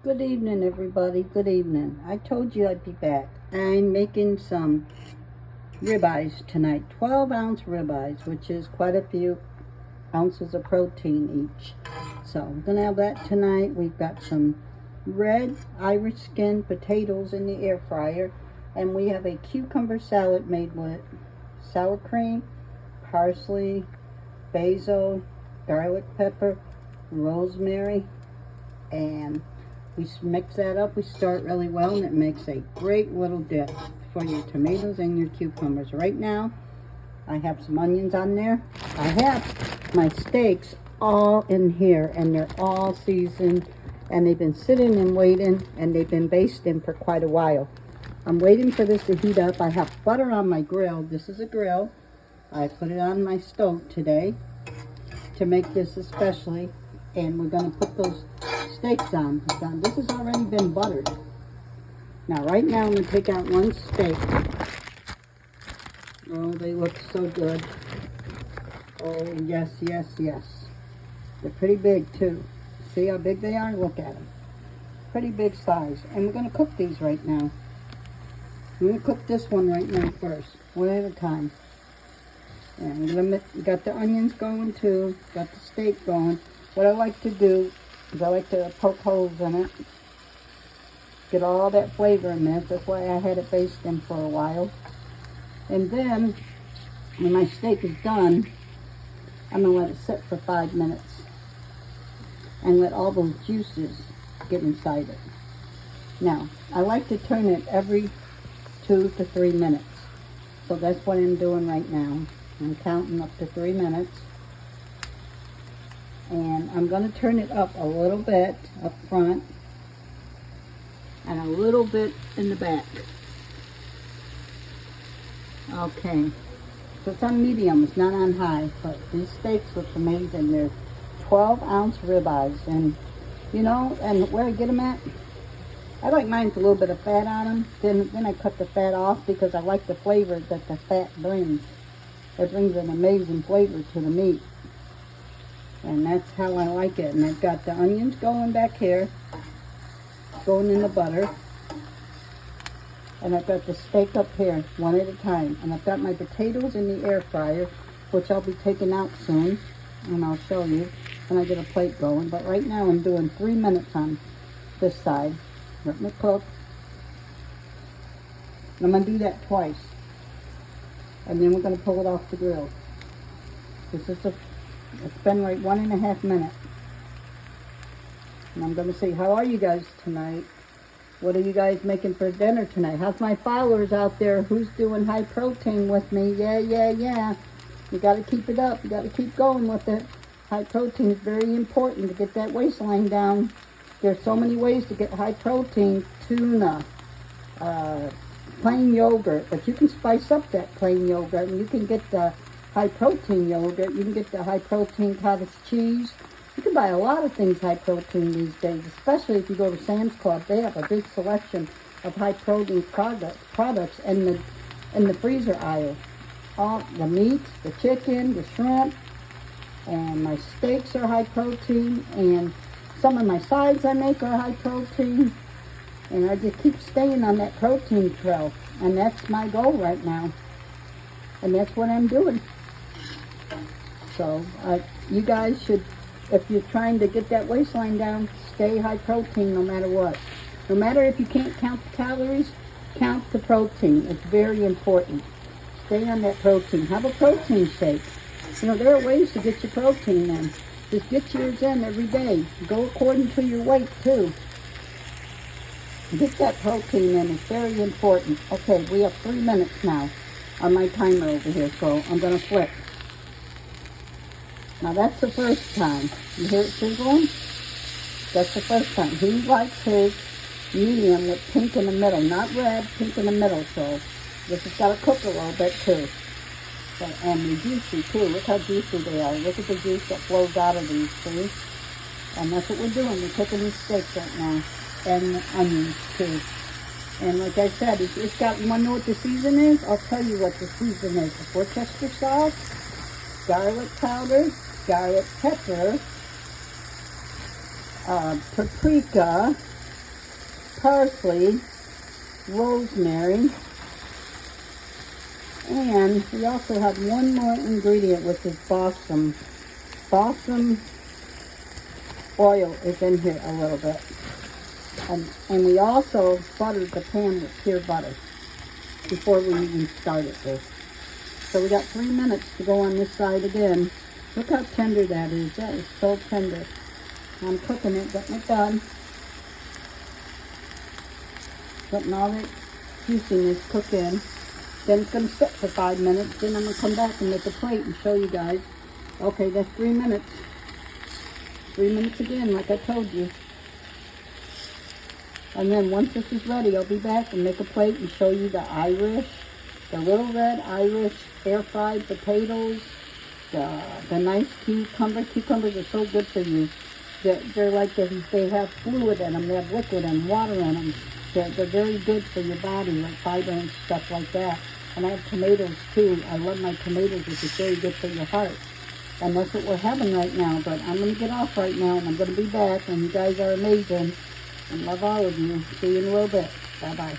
Good evening, everybody. Good evening. I told you I'd be back. I'm making some ribeyes tonight. 12-ounce ribeyes, which is quite a few ounces of protein each. So I'm going to have that tonight. We've got some red Irish skin potatoes in the air fryer. And we have a cucumber salad made with sour cream, parsley, basil, garlic pepper, rosemary, and we mix that up. We start really well, and it makes a great little dip for your tomatoes and your cucumbers. Right now, I have some onions on there. I have my steaks all in here, and they're all seasoned, and they've been sitting and waiting, and they've been basting for quite a while. I'm waiting for this to heat up. I have butter on my grill. This is a grill. I put it on my stove today to make this especially, and we're going to put those steaks on. This has already been buttered. Now right now I'm going to take out one steak. Oh, they look so good. Oh, yes, yes, yes. They're pretty big too. See how big they are? Look at them. Pretty big size. And we're going to cook these right now. I'm going to cook this one right now first, one at a time. And we got the onions going too, got the steak going. What I like to do is I like to poke holes in it, get all that flavor in this. That's why I had it basting for a while. And then, when my steak is done, I'm going to let it sit for 5 minutes and let all those juices get inside it. Now, I like to turn it every 2 to 3 minutes. So that's what I'm doing right now. I'm counting up to 3 minutes. And I'm going to turn it up a little bit up front and a little bit in the back. Okay. So it's on medium, it's not on high, but these steaks look amazing. They're 12-ounce ribeyes. And, you know, and where I get them at, I like mine with a little bit of fat on them. Then I cut the fat off because I like the flavor that the fat brings. It brings an amazing flavor to the meat. And that's how I like it. And I've got the onions going back here, going in the butter. And I've got the steak up here, one at a time. And I've got my potatoes in the air fryer, which I'll be taking out soon. And I'll show you when I get a plate going. But right now I'm doing 3 minutes on this side. Let me cook. And I'm going to do that twice. And then we're going to pull it off the grill. It's been like 1.5 minutes. And I'm going to see, how are you guys tonight? What are you guys making for dinner tonight? How's my followers out there? Who's doing high protein with me? Yeah, yeah, yeah. You got to keep it up. You got to keep going with it. High protein is very important to get that waistline down. There's so many ways to get high protein. Tuna, plain yogurt, but you can spice up that plain yogurt, and you can get the high protein yogurt. You can get the high protein cottage cheese. You can buy a lot of things high protein these days, especially if you go to Sam's Club. They have a big selection of high protein products in the freezer aisle. All the meat, the chicken, the shrimp, and my steaks are high protein, and some of my sides I make are high protein. And I just keep staying on that protein trail. And that's my goal right now. And that's what I'm doing. So, you guys should, if you're trying to get that waistline down, stay high protein no matter what. No matter if you can't count the calories, count the protein. It's very important. Stay on that protein. Have a protein shake. You know, there are ways to get your protein in. Just get yours in every day. Go according to your weight, too. Get that protein in. It's very important. Okay, we have 3 minutes now on my timer over here, so I'm going to flip. Now, that's the first time. You hear it sizzling? That's the first time. He likes his medium with pink in the middle. Not red, pink in the middle. So, this has got to cook a little bit, too. And they're juicy, too. Look how juicy they are. Look at the juice that flows out of these, see? And that's what we're doing. We're cooking these steaks right now. And the onions, too. And like I said, it's got, you want to know what the season is? I'll tell you what the season is. It's Worcester sauce, garlic powder, garlic pepper, paprika, parsley, rosemary, and we also have one more ingredient, which is balsam. Balsam oil is in here a little bit. And we also buttered the pan with pure butter before we even started this. So we got 3 minutes to go on this side again. Look how tender that is. That is so tender. I'm cooking it, getting it done. Letting all that juiciness cook in. Then it's going to sit for 5 minutes. Then I'm going to come back and make a plate and show you guys. Okay, that's 3 minutes. 3 minutes again, like I told you. And then once this is ready, I'll be back and make a plate and show you the little red Irish air-fried potatoes, the nice cucumber. Cucumbers are so good for you. They're like they have fluid in them, they have liquid and water in them. They're very good for your body, like fiber and stuff like that. And I have tomatoes too. I love my tomatoes, which is very good for your heart. And that's what we're having right now. But I'm going to get off right now, and I'm going to be back. And you guys are amazing. And love all of you. See you in a little bit. Bye-bye.